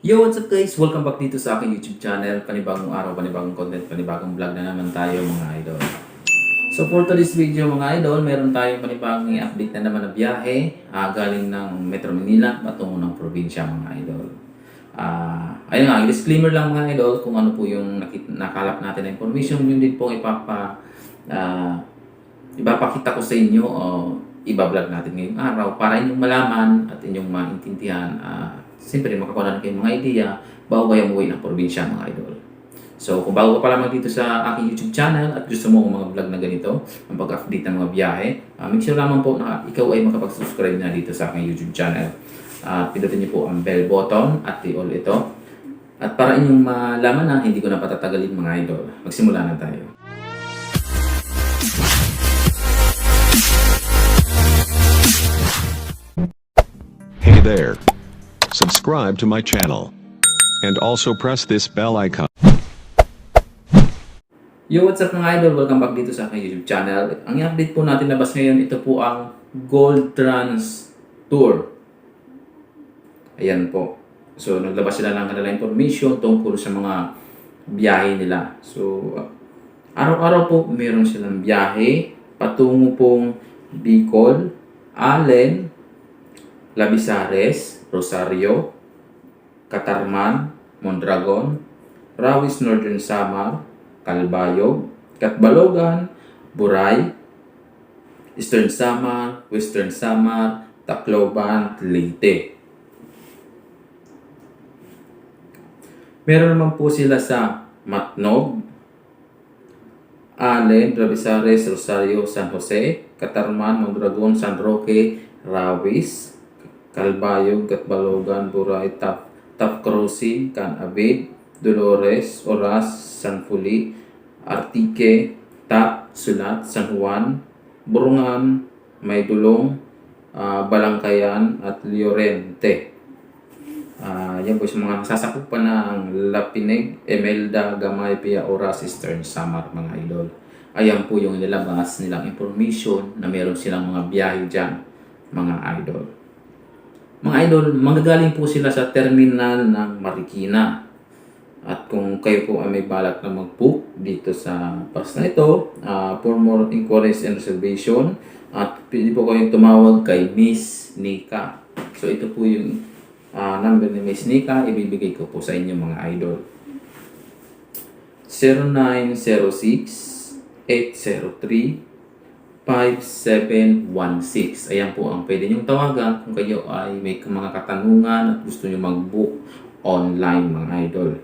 Yo, what's up guys? Welcome back dito sa aking YouTube channel. Panibagong araw, panibagong content, panibagong vlog na naman tayo mga idol. So for today's video mga idol, meron tayong panibagong i-update na naman na biyahe galing ng Metro Manila patungo ng probinsya mga idol. Ayun nga, disclaimer lang mga idol kung ano po yung nakalap natin na information, yun din po ipapakita ko sa inyo o ibablog natin ngayong araw para inyong malaman at inyong maintindihan. Siyempre, makakuha na kayong mga idea bago kayo umuwi ng probinsya mga idol. So, kung bago ka pa lamang dito sa aking YouTube channel at gusto mo mga vlog na ganito, ang pag-update ng mga biyahe, make sure lamang po na ikaw ay makapag-subscribe na dito sa aking YouTube channel. Pindutin niyo po ang bell button at i-all ito. At para inyong malaman na hindi ko na patatagalin mga idol, magsimula na tayo. Hey there. Subscribe to my channel. And also press this bell icon. Yo, what's up mga idol? Welcome back dito sa aking YouTube channel. Ang i-update po natin labas ngayon, ito po ang Gold Trans Tour. Ayan po. So, naglabas sila ng kanilang information tungkol sa mga biyahe nila. So, araw-araw po meron silang biyahe patungo pong Bicol, Allen, Labisares, Rosario, Catarman, Mondragon, Rawis Northern Samar, Calbayog, Catbalogan, Buray, Eastern Samar, Western Samar, Tacloban, Leyte. Meron naman po sila sa Matnog, Allen, Labisares, Rosario, San Jose, Catarman, Mondragon, San Roque, Rawis, Calbayog, Catbalogan, Buray, Tap Crossing, Canabid, Dolores, Oras, San Fuli, Artique, Tap, Sulat, San Juan, Burungan, Maydulong, Balangkayan, at Llorente. Yan po yung mga nasasakupan ng Lapineg, Emelda, Gamay, Pia, Oras, Eastern Samar mga idol. Ayan po yung nilabas nilang information na meron silang mga biyahe dyan mga idol. Mga idol, manggagaling po sila sa terminal ng Marikina. At kung kayo po ay may balak na mag-book dito sa bus na ito, for more inquiries and reservation, at pwede po kayong tumawag kay Miss Nika. So ito po yung number ni Miss Nika, ibibigay ko po sa inyo mga idol. 0906 803 5716. Ayan po ang pwede niyong tawagan kung kayo ay may mga katanungan at gusto niyo mag-book online mga idol.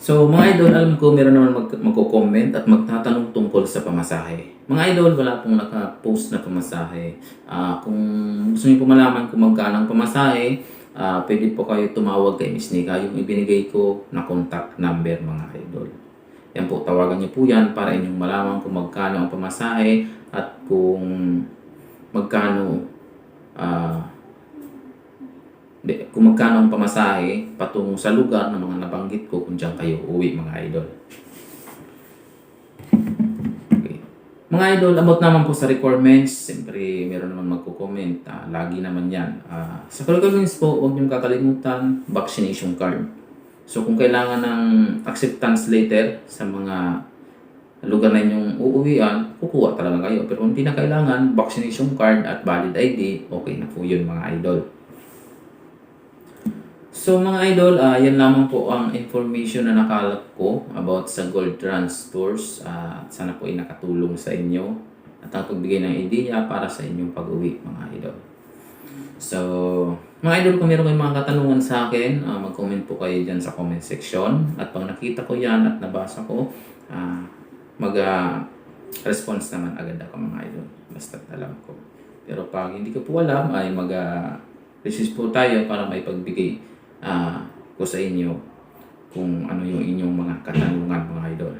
So mga idol, alam ko meron naman magko-comment at magtatanong tungkol sa pamasahe. Mga idol, wala pong naka-post na pamasahe. Kung gusto niyo po malaman kung magkano ang pamasahe, pwede po kayo tumawag kay Miss Nika, yung ibinigay ko na contact number mga idol. Yan po, tawagan niyo po yan para inyong malaman kung magkano ang pamasahe at kung magkano ang pamasahe patungo sa lugar ng mga nabanggit ko kung diyan kayo uwi mga idol. Okay. Mga idol, about naman po sa requirements, siyempre meron naman magko-comment, lagi naman yan. Sa requirements po, huwag niyong kakalimutan, vaccination card. So kung kailangan ng acceptance letter sa mga lugar na inyong uuwian, kukuha talaga kayo. Pero kung hindi na kailangan, vaccination card at valid ID, okay na po yun mga idol. So mga idol, yan lamang po ang information na nakalap ko about sa Gold Trans Tours. Sana po ay nakatulong sa inyo at nakapagbigay ng idea para sa inyong pag-uwi mga idol. So, mga idol, kung meron kayong mga katanungan sa akin, mag-comment po kayo dyan sa comment section. At pag nakita ko yan at nabasa ko, mag-response naman agad ako mga idol. Basta alam ko. Pero pag hindi ko po alam, ay mag-resist po tayo para may pagbigay ko sa inyo kung ano yung inyong mga katanungan mga idol.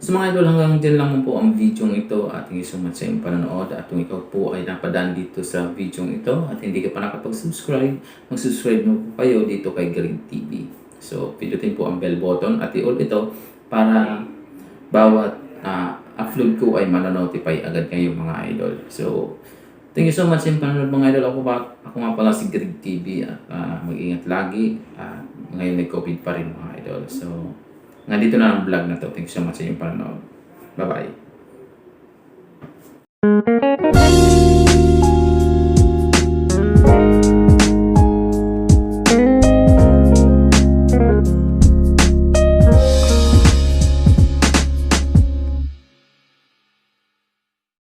So mga idol, hanggang dyan lang po ang video ito at thank you so much sa inyong panonood. At kung ikaw po ay napadaan dito sa video ito at hindi ka pa nakapag-subscribe, mag-subscribe mo po kayo dito kay Green TV. So pindutin po ang bell button at i-all ito para bawat upload ko ay manonotify agad kayo mga idol. So Thank you so much sa inyong panonood mga idol. Ako nga pala si Greg TV at mag-ingat lagi. Ngayon may COVID pa rin mga idol. So, nga dito na ang vlog na to. Thank you so much sa inyong panonood. Bye-bye.